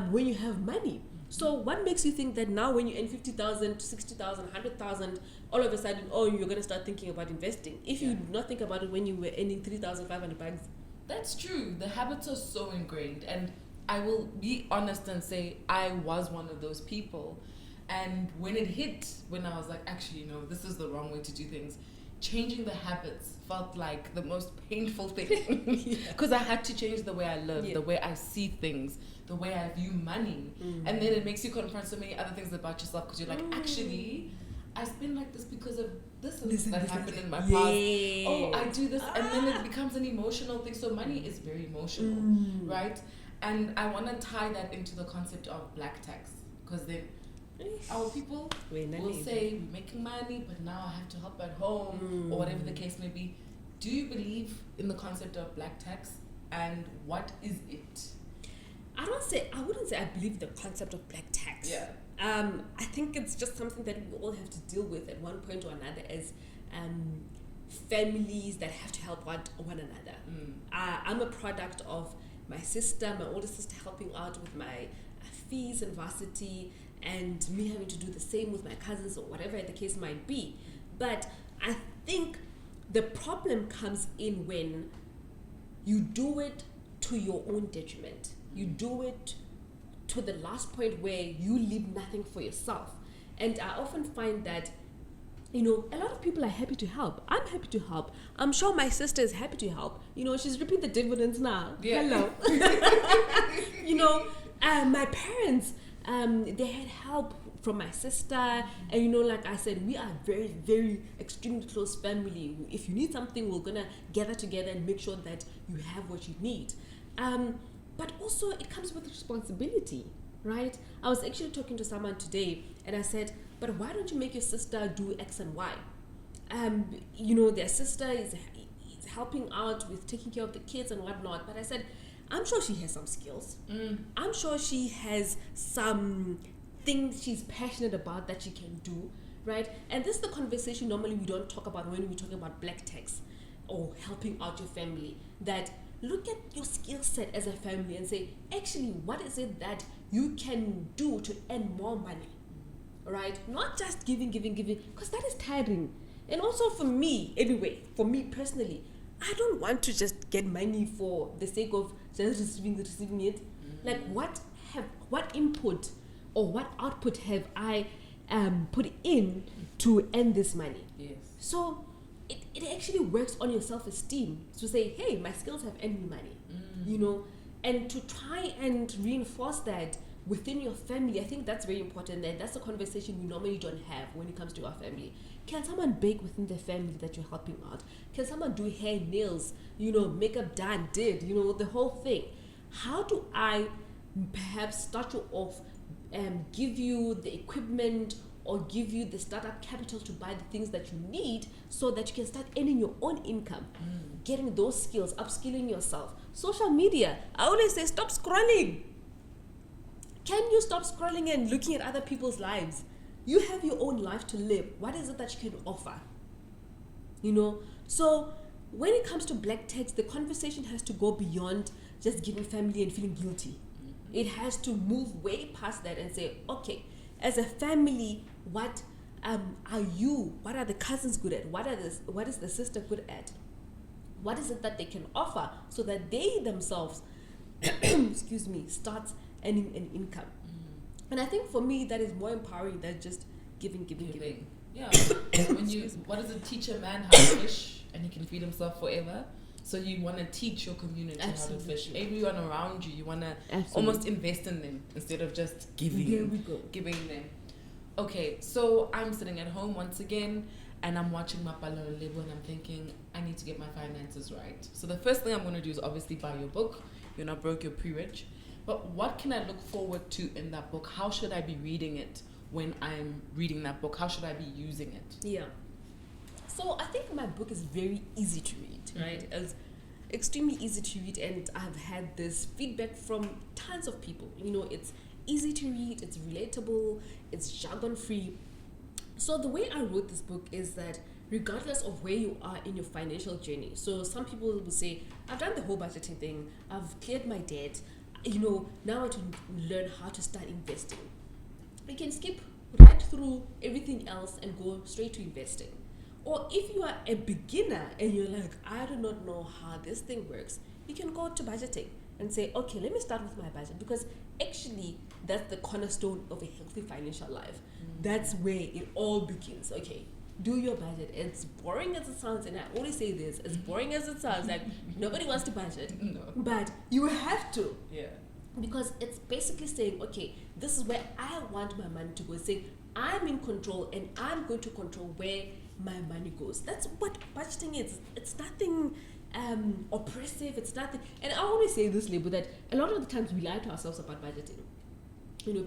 when you have money. So what makes you think that now when you earn 50,000, 60,000, 100,000, all of a sudden, oh, you're going to start thinking about investing? If you did not think about it when you were earning $3,500. That's true. The habits are so ingrained. And I will be honest and say I was one of those people. And when it hit, when I was like, actually, no, this is the wrong way to do things, changing the habits felt like the most painful thing. Because I had to change the way I live, the way I see things, the way I view money. And then it makes you confront so many other things about yourself, because you're like, actually, I spend like this because of this that happened in my past. Oh, I do this. And then it becomes an emotional thing. So money is very emotional, right? And I want to tie that into the concept of black tax, because then our people will say, we're making money, but now I have to help at home, or whatever the case may be. Do you believe in the concept of black tax, and what is it? I wouldn't say I believe the concept of black tax. Yeah. I think it's just something that we all have to deal with at one point or another as families that have to help one another. I'm a product of my sister, my older sister, helping out with my fees and varsity, and me having to do the same with my cousins or whatever the case might be. But I think the problem comes in when you do it to your own detriment. You do it to the last point where you leave nothing for yourself. And I often find that, a lot of people are happy to help. I'm happy to help. I'm sure my sister is happy to help. She's reaping the dividends now. Yeah. Hello. My parents, they had help from my sister. And, like I said, we are very, very extremely close family. If you need something, we're going to gather together and make sure that you have what you need. But also it comes with responsibility, right? I was actually talking to someone today and I said, but why don't you make your sister do X and Y? Their sister is helping out with taking care of the kids and whatnot. But I said, I'm sure she has some skills. I'm sure she has some things she's passionate about that she can do, right? And this is the conversation normally we don't talk about when we're talking about black tax or helping out your family. That look at your skill set as a family and say, actually, what is it that you can do to earn more money, right? Not just giving, because that is tiring. And also for me personally, I don't want to just get money for the sake of just receiving it. Like what input or what output have I put in to earn this money? Yes. So it actually works on your self-esteem to say, hey, my skills have earned me money, and to try and reinforce that within your family. I think that's very important, and that's a conversation we normally don't have when it comes to our family. Can someone bake within the family that you're helping out? Can someone do hair, nails, makeup done, did, the whole thing? How do I perhaps start you off and give you the equipment or give you the startup capital to buy the things that you need so that you can start earning your own income, getting those skills, upskilling yourself? Social media, I always say, stop scrolling. Can you stop scrolling and looking at other people's lives? You have your own life to live. What is it that you can offer? So when it comes to black tax, the conversation has to go beyond just giving family and feeling guilty. It has to move way past that and say, okay, as a family, what What are the cousins good at? What is the sister good at? What is it that they can offer so that they themselves, excuse me, start earning an income? And I think for me that is more empowering than just giving. Yeah. What does it teach a man how to fish and he can feed himself forever? So you want to teach your community how to fish. Everyone around you want to almost invest in them instead of just giving. There we go. Giving them. Okay, so I'm sitting at home once again and I'm watching Mapalo and Lebo and I'm thinking, I need to get my finances right. So the first thing I'm going to do is obviously buy your book. You're Not Broke, You're Pre-Rich. But what can I look forward to in that book? How should I be reading it when I'm reading that book? How should I be using it? Yeah. So I think my book is very easy to read, right? It's extremely easy to read, and I've had this feedback from tons of people. It's easy to read, it's relatable, it's jargon-free. So the way I wrote this book is that regardless of where you are in your financial journey, so some people will say, I've done the whole budgeting thing, I've cleared my debt, now I want to learn how to start investing. You can skip right through everything else and go straight to investing. Or if you are a beginner and you're like, I do not know how this thing works, you can go to budgeting and say, okay, let me start with my budget, because actually that's the cornerstone of a healthy financial life. That's where it all begins. Okay, do your budget. It's boring as it sounds, and I always say this, as boring as it sounds, like nobody wants to budget, but you have to. Yeah. Because it's basically saying, okay, this is where I want my money to go. Saying I'm in control and I'm going to control where my money goes. That's what budgeting is. It's nothing oppressive. It's nothing. And I always say this, Lebo, that a lot of the times we lie to ourselves about budgeting.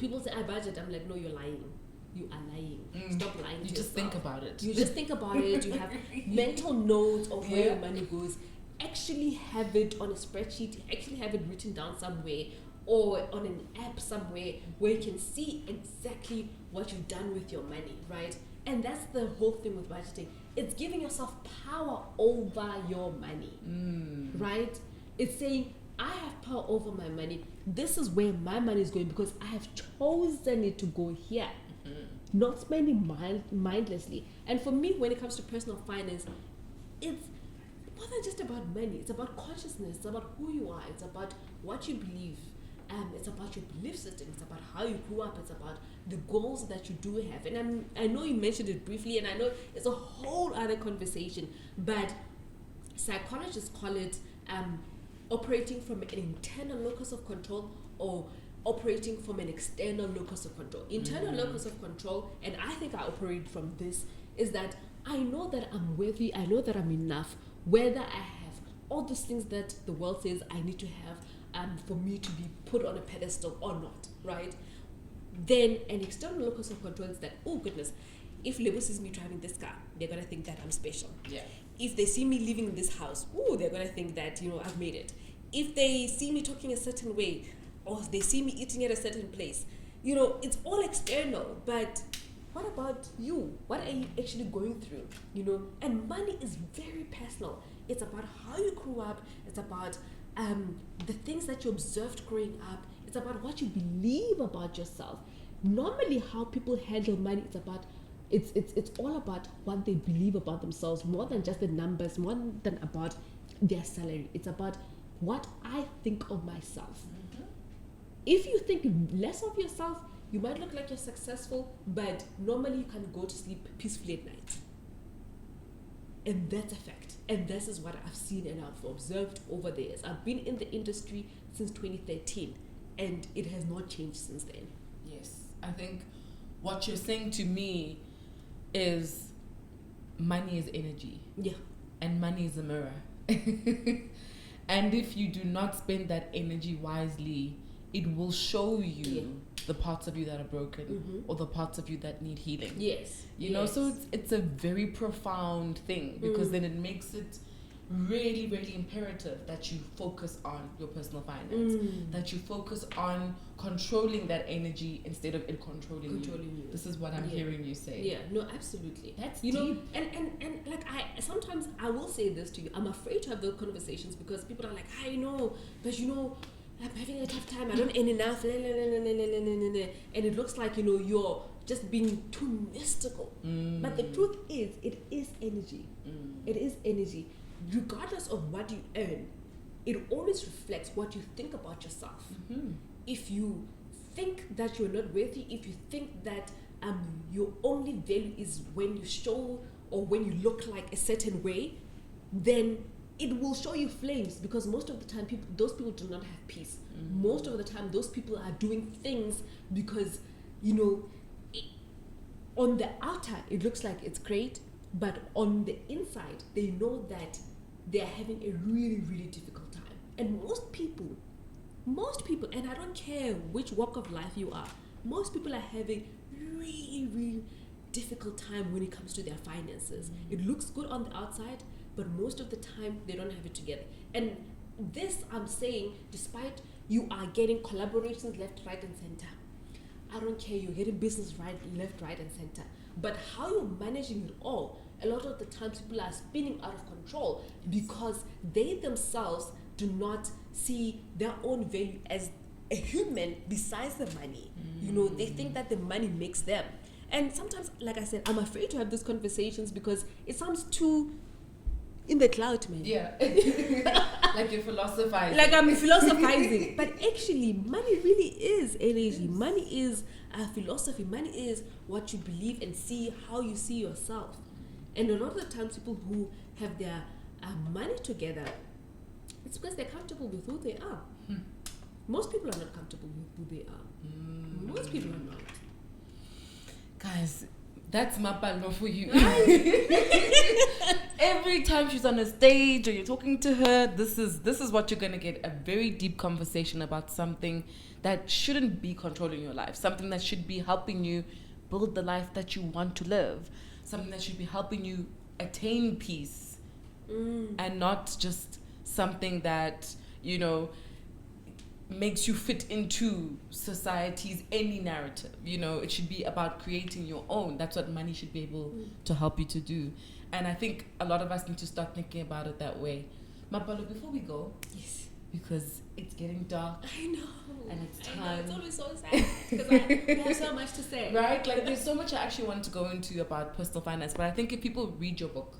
People say I budget. I'm like, no, you're lying. You are lying. Stop lying. You just think about it. You just think about it. You have mental notes of where your money goes. Actually have it on a spreadsheet. Actually have it written down somewhere, or on an app somewhere where you can see exactly what you've done with your money, right? And that's the whole thing with budgeting. It's giving yourself power over your money, right? It's saying, I have power over my money. This is where my money is going because I have chosen it to go here. Not spending mindlessly. And for me, when it comes to personal finance, it's more than just about money. It's about consciousness. It's about who you are. It's about what you believe. It's about your belief system. It's about how you grew up. It's about the goals that you do have. And I know you mentioned it briefly, and I know it's a whole other conversation, but psychologists call it operating from an internal locus of control or operating from an external locus of control. Internal locus of control, and I think I operate from this, is that I know that I'm worthy, I know that I'm enough, whether I have all those things that the world says I need to have for me to be put on a pedestal or not, right? Then an external locus of control is that, oh goodness, if Lebo sees me driving this car, they're gonna think that I'm special. Yeah. If they see me living in this house, they're gonna think that, I've made it. If they see me talking a certain way, or they see me eating at a certain place, it's all external. But what about you? What are you actually going through? And money is very personal. It's about how you grew up. It's about the things that you observed growing up. It's about what you believe about yourself. Normally, how people handle money, it's all about what they believe about themselves, more than just the numbers, more than about their salary. It's about what I think of myself. If you think less of yourself, you might look like you're successful, but normally you can go to sleep peacefully at night. And that's a fact. And this is what I've seen and I've observed over the years. I've been in the industry since 2013, and it has not changed since then. Yes. I think what you're saying to me is money is energy. Yeah. And money is a mirror. And if you do not spend that energy wisely, it will show you the parts of you that are broken or the parts of you that need healing. Yes. You know, so it's a very profound thing, because then it makes it really, really imperative that you focus on your personal finance, that you focus on controlling that energy instead of it controlling you. This is what I'm hearing you say. Yeah, no, absolutely. That's deep. And like sometimes I will say this to you. I'm afraid to have those conversations because people are like, I know, but I'm having a tough time. I don't earn enough. And it looks like, you're just being too mystical. But the truth is, it is energy. It is energy. Regardless of what you earn, it always reflects what you think about yourself. If you think that you're not worthy, if you think that your only value is when you show or when you look like a certain way, then it will show you flames, because most of the time those people do not have peace. Most of the time those people are doing things because, on the outer it looks like it's great, but on the inside they know that they are having a really, really difficult time. And most people, and I don't care which walk of life you are, most people are having really, really difficult time when it comes to their finances. It looks good on the outside, but most of the time they don't have it together. And this I'm saying despite you are getting collaborations left, right and center. I don't care, you're getting business left, right and center. But how you're managing it all, a lot of the times people are spinning out of control because they themselves do not see their own value as a human besides the money. They think that the money makes them. And sometimes, like I said, I'm afraid to have these conversations because it sounds too in the cloud, man. Yeah. Like you're philosophizing. Like I'm philosophizing. But actually, money really is energy. Money is philosophy. Money is what you believe and see, how you see yourself. And a lot of the times people who have their money together, it's because they're comfortable with who they are. Most people are not comfortable with who they are. Most people are not. Guys, that's Mapalo for you. Every time she's on a stage or you're talking to her, this is what you're going to get, a very deep conversation about something that shouldn't be controlling your life, something that should be helping you build the life that you want to live, something that should be helping you attain peace, and not just something that, makes you fit into society's any narrative. It should be about creating your own. That's what money should be able to help you to do. And I think a lot of us need to start thinking about it that way. Mapalo, before we go, yes, because it's getting dark. I know. And it's time. It's always so sad because we have so much to say. Right? Like there's so much I actually want to go into about personal finance, but I think if people read your book,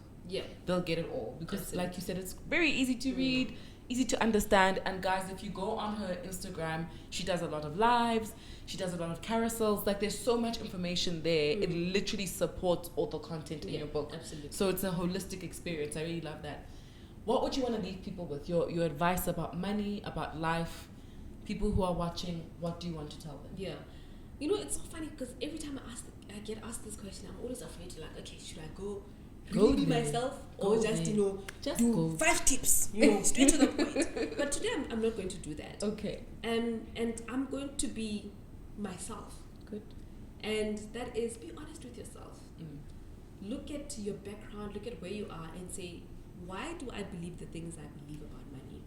they'll get it all. Because absolutely, like you said, it's very easy to read, easy to understand. And guys, if you go on her Instagram, she does a lot of lives, she does a lot of carousels. Like there's so much information there. It literally supports all the content in your book. Absolutely. So it's a holistic experience. I really love that. What would you want to leave people with? Your advice about money, about life? People who are watching, what do you want to tell them? Yeah. It's so funny because every time I get asked this question, I'm always afraid to okay, should I go be myself or just do go. 5 tips, straight to the point. But today I'm not going to do that. Okay. And I'm going to be myself. Good. And that is, be honest with yourself. Look at your background, look at where you are and say, why do I believe the things I believe about money?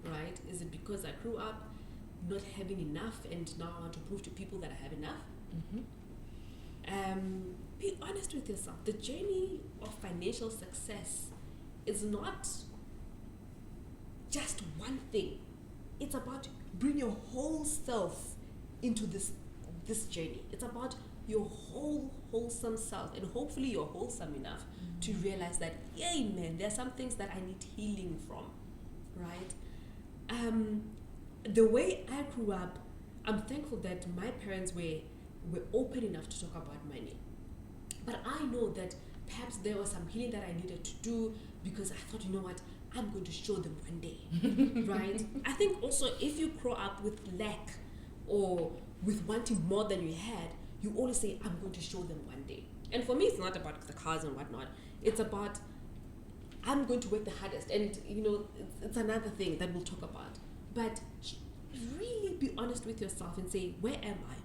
Right? Is it because I grew up not having enough and now I want to prove to people that I have enough? Be honest with yourself. The journey of financial success is not just one thing. It's about bring your whole self into this journey. It's about your whole wholesome self, and hopefully you're wholesome enough to realize that, yay man, there are some things that I need healing from, right? The way I grew up, I'm thankful that my parents were open enough to talk about money. But I know that perhaps there was some healing that I needed to do because I thought, I'm going to show them one day, right? I think also if you grow up with lack or with wanting more than you had, you always say, I'm going to show them one day. And for me, it's not about the cars and whatnot. It's about, I'm going to work the hardest. And, it's another thing that we'll talk about. But really be honest with yourself and say, where am I?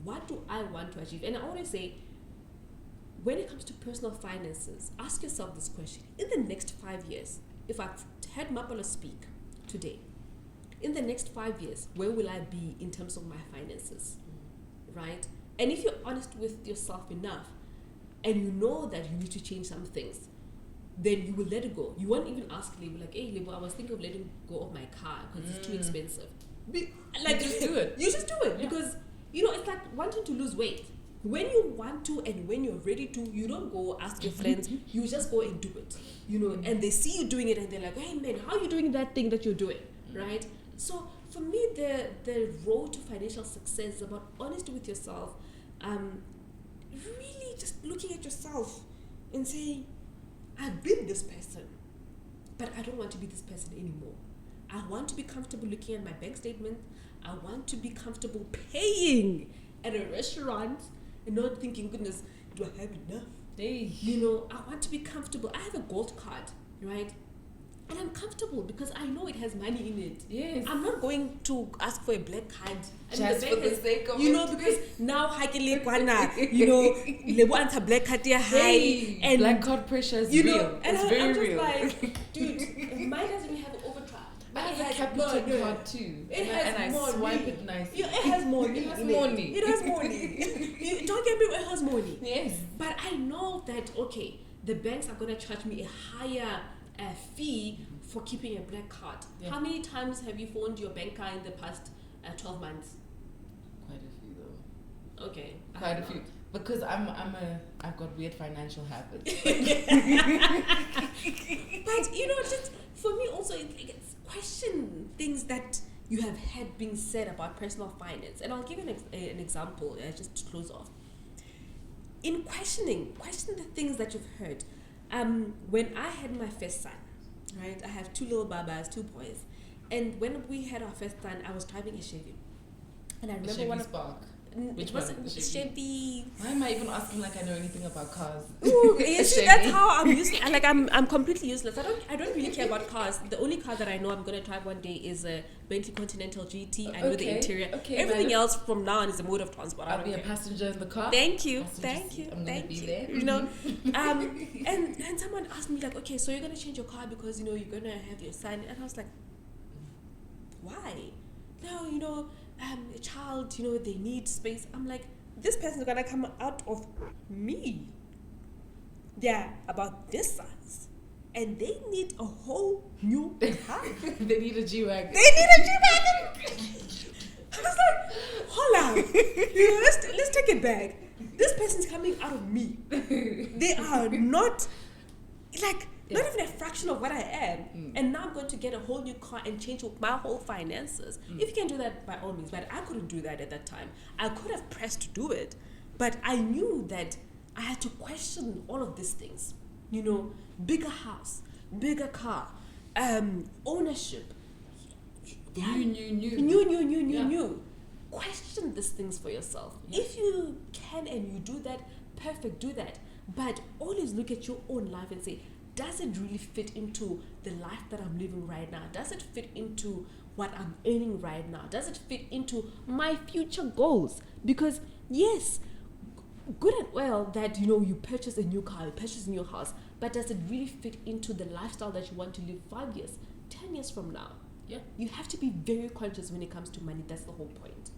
What do I want to achieve? And I always say, when it comes to personal finances, ask yourself this question. In the next 5 years, if I've had Mapalo speak today, in the next 5 years, where will I be in terms of my finances? Right? And if you're honest with yourself enough, and you know that you need to change some things, then you will let it go. You won't even ask Lebo, hey Lebo, I was thinking of letting go of my car because it's too expensive. You just do it. You just do it because, it's like wanting to lose weight. when you want to and when you're ready to, you don't go ask your friends, you just go and do it, you know, and they see you doing it and they're like, hey man, how are you doing that thing that you're doing, right? So for me, the road to financial success is about honesty with yourself, really just looking at yourself and saying, I've been this person, but I don't want to be this person anymore. I want to be comfortable looking at my bank statement. I want to be comfortable paying at a restaurant and not thinking, goodness, do I have enough? Hey. You know, I want to be comfortable. I have a gold card, right? And I'm comfortable because I know it has money in it. Yes. I'm not going to ask for a black card. Just for the sake of you it. know, because now hakele kwana, you know, le want a black card here high, Hey, and black card pressure is you real. know, and It's I'm very just real. like, dude, mine doesn't even have an overdraft. Mine has a has Capitol money. card too. It has and I money. swipe it nicely. Yeah, it has money. It has in money. It has money. You don't get me wrong, it has money. Yes. But I know that, okay, the banks are going to charge me a higher fee for keeping a black card. Yeah. How many times have you phoned your banker in the past 12 months? Quite a few though. Okay. Quite a few. Because I've got weird financial habits. But you know, just for me also, it's question things that you have had being said about personal finance. And I'll give you an example just to close off. In question the things that you've heard. When I had my first son, right? I have 2 little babas, 2 boys. And when we had our first son, I was driving a Chevy. And I remember Chevy one of Spark. it wasn't Chevy. Why am I even asking like I know anything about cars? Ooh, you see, Chevy. that's how I'm useless. Like I'm completely useless. I don't really care about cars. The only car that I know I'm gonna drive one day is a Bentley Continental GT. I know the interior. Okay, everything madam. else from now on is a mode of transport. I'll be a passenger in the car. Thank you, Passenger thank seat. you, I'm gonna thank be you. there. You know, and someone asked me like, okay, so you're gonna change your car because you know you're gonna have your son, and I was like, why? No, you know, a child, you know, they need space. I'm like, this person's gonna come out of me. They're about this size, and they need a whole new car. They need a G-Wagon. They need a G-Wagon. I was like, hold on. You know, let's take it back. This person's coming out of me. They are not like not even a fraction of what I am. And now I'm going to get a whole new car and change my whole finances. If you can do that, by all means, but I couldn't do that at that time. I could have pressed to do it, but I knew that I had to question all of these things. You know, bigger house, bigger car, ownership. New. Question these things for yourself. Yeah. If you can and you do that, perfect, do that. But always look at your own life and say, does it really fit into the life that I'm living right now? Does it fit into what I'm earning right now? Does it fit into my future goals? Because yes, good and well that you know you purchase a new car, you purchase a new house, but does it really fit into the lifestyle that you want to live 5 years, 10 years from now? Yeah. You have to be very conscious when it comes to money. That's the whole point.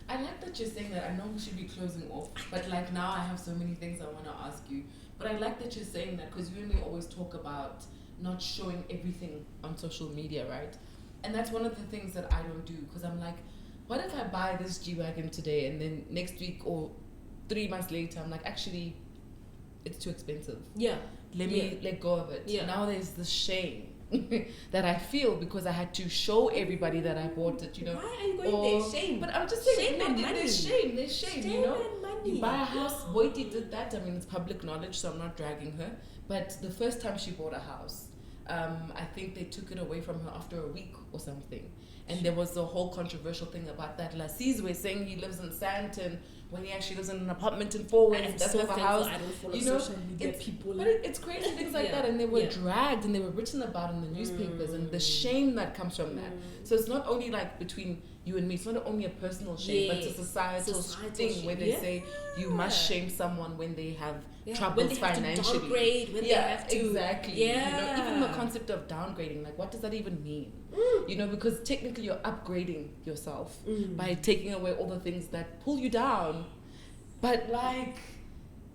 I like that you're saying that. I know we should be closing off, but like now I have so many things I want to ask you. But I like that you're saying that because you and me always talk about not showing everything on social media, right? And that's one of the things that I don't do because I'm like, what if I buy this G-Wagon today and then next week or 3 months later I'm like, actually, it's too expensive. Yeah. Let me let go of it. Yeah. Now there's this shame that I feel because I had to show everybody that I bought it, you know. Why are you going there? Shame. But I'm just saying, Shame and there's money. There's shame, Shame you know. and money. You buy a house, Boiti did that. I mean, it's public knowledge, so I'm not dragging her. But the first time she bought a house, I think they took it away from her after a week or something. And there was a whole controversial thing about that. Lassiz was saying he lives in Sandton when he actually lives in an apartment in Four Winds. Doesn't have a house. I don't follow You know, social media people. But it's crazy things like that, and they were dragged and they were written about in the newspapers, and the shame that comes from that. So it's not only like between you and me, it's not only a personal shame, but it's a societal thing where they say you must shame someone when they have troubles when they have financially. To downgrade, when they have to, exactly. Yeah. You know, even the concept of downgrading, like what does that even mean? You know, because technically you're upgrading yourself by taking away all the things that pull you down. But like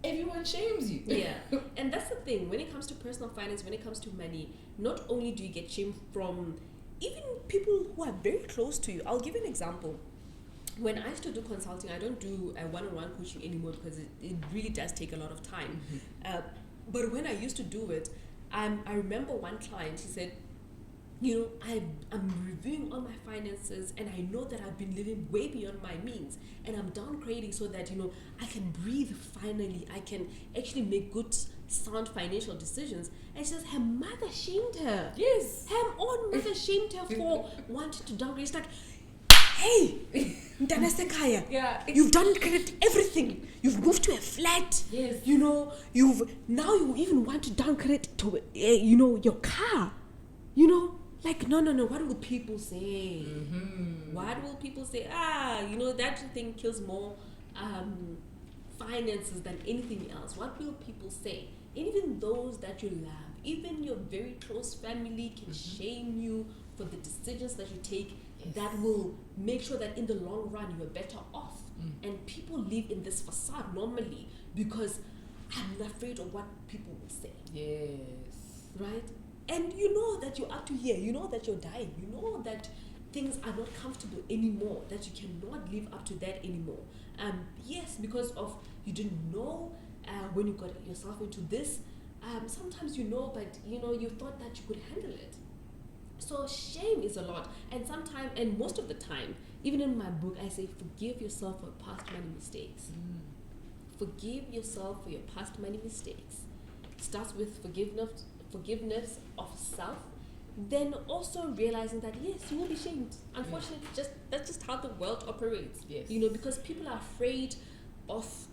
everyone shames you. Yeah. And that's the thing. When it comes to personal finance, when it comes to money, not only do you get shamed from even people who are very close to you. I'll give you an example. when I used to do consulting, I don't do one-on-one coaching anymore because it really does take a lot of time. But when I used to do it, I remember one client, she said, I'm reviewing all my finances and I know that I've been living way beyond my means and I'm downgrading so that, I can breathe finally. I can actually make good, sound financial decisions. And she says her mother shamed her. Yes. Her own mother shamed her for wanting to downgrade. It's like, hey, Mtana Sekaya, you've done everything. You've moved to a flat. Yes. You even want to downgrade to, your car. Like, no, what will people say? What will people say? That thing kills more finances than anything else. What will people say? And even those that you love, even your very close family can shame you for the decisions that you take. That will make sure that in the long run you are better off. And people live in this facade normally because I'm afraid of what people will say. Yes. Right? And you know that you're up to here. You know that you're dying. You know that things are not comfortable anymore. That you cannot live up to that anymore. Yes, because of you didn't know when you got yourself into this. Sometimes but you thought that you could handle it. So shame is a lot, and most of the time, even in my book, I say forgive yourself for past money mistakes. Forgive yourself for your past money mistakes. It starts with forgiveness of self, then also realizing that yes, you will be shamed. Unfortunately, that's just how the world operates. Yes. Because people are afraid of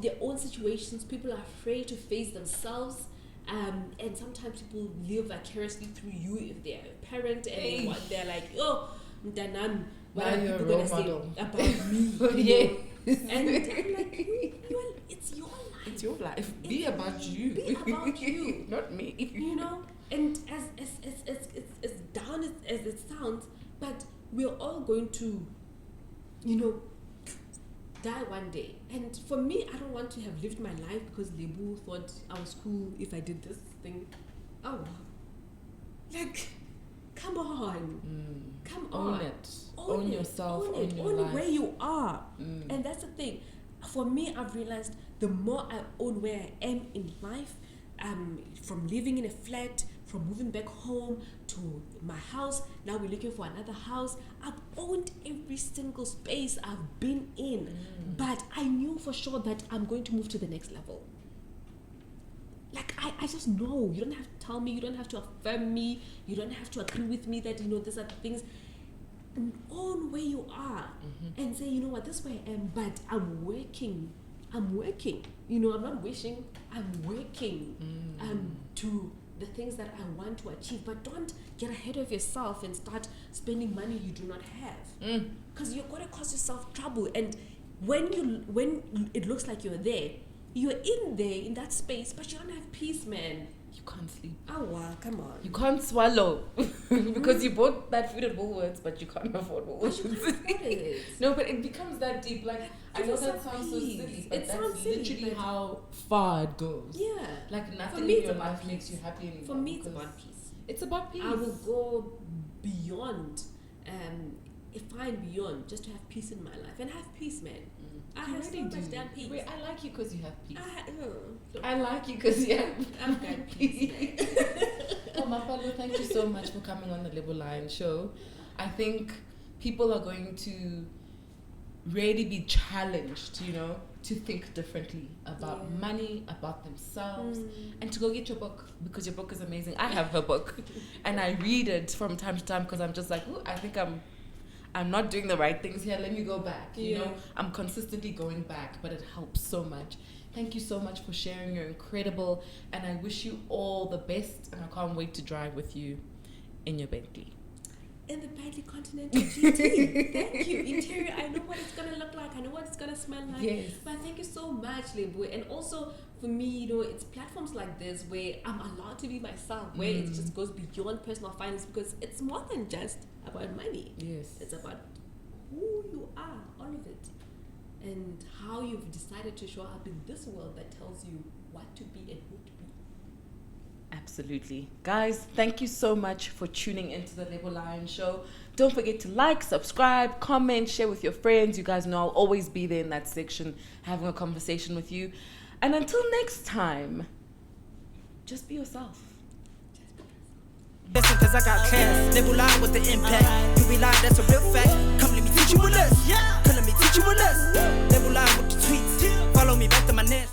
their own situations. People are afraid to face themselves. And sometimes people live vicariously through you if they're a parent and they're like, Mtanan, what are people going to say about me? Yes. And I'm like, it's your life. It's your life. Be about you. Be about you. Not me. And as down as it sounds, but we're all going to, die one day. And for me, I don't want to have lived my life because Lebu thought I was cool if I did this thing. Oh, like, come on. Come on. Own it. Own yourself. Own your life. Own where you are. And that's the thing. For me, I've realized the more I own where I am in life, from living in a flat, from moving back home to my house, now we're looking for another house. I've owned every single space I've been in, but I knew for sure that I'm going to move to the next level. Like, I just know. You don't have to tell me, you don't have to affirm me, you don't have to agree with me that, these are the things. Own where you are and say, this is where I am, but I'm working. I'm not wishing, I'm working to the things that I want to achieve. But don't get ahead of yourself and start spending money you do not have, because you're going to cause yourself trouble. And when it looks like you're in that space, but you don't have peace, man. You can't sleep. Oh wow, come on. You can't swallow because you bought that food at Woolworths, but you can't afford Woolworths. No, but it becomes that deep. Like, I know that sounds so silly, but that's literally how far it goes. Yeah. Like, nothing in your life makes you happy anymore. For me, it's about peace. It's about peace. I will go beyond, find beyond, just to have peace in my life. And have peace, man. I have so much damn peace. Wait, I like you because you have peace. I I like you because you have I've got peace. Oh, Mapalo, thank you so much for coming on the Label Lion show. I think people are going to really be challenged, to think differently about money, about themselves, and to go get your book, because your book is amazing. I have her book, and I read it from time to time because I'm just like, I think I'm not doing the right things here. Let me go back. I'm consistently going back, but it helps so much. Thank you so much for sharing. You're incredible, and I wish you all the best, and I can't wait to drive with you in your Bentley. In the Bentley Continental GT. Thank you. Interior, I know what it's going to look like. I know what it's going to smell like. Yes. But thank you so much, Lebu. And also, for me, it's platforms like this where I'm allowed to be myself, where it just goes beyond personal finance, because it's more than just about money. Yes. It's about who you are, all of it. And how you've decided to show up in this world that tells you what to be and who to be. Absolutely. Guys, thank you so much for tuning into the Label Lion show. Don't forget to like, subscribe, comment, share with your friends. You guys know I'll always be there in that section having a conversation with you. And until next time, just be yourself. Listen, cause I got class. Label line with the impact. You be lying, that's a real fact. Come let me teach you a lesson. Come let me teach you a lesson. Label line with the tweets. Follow me back to my nest.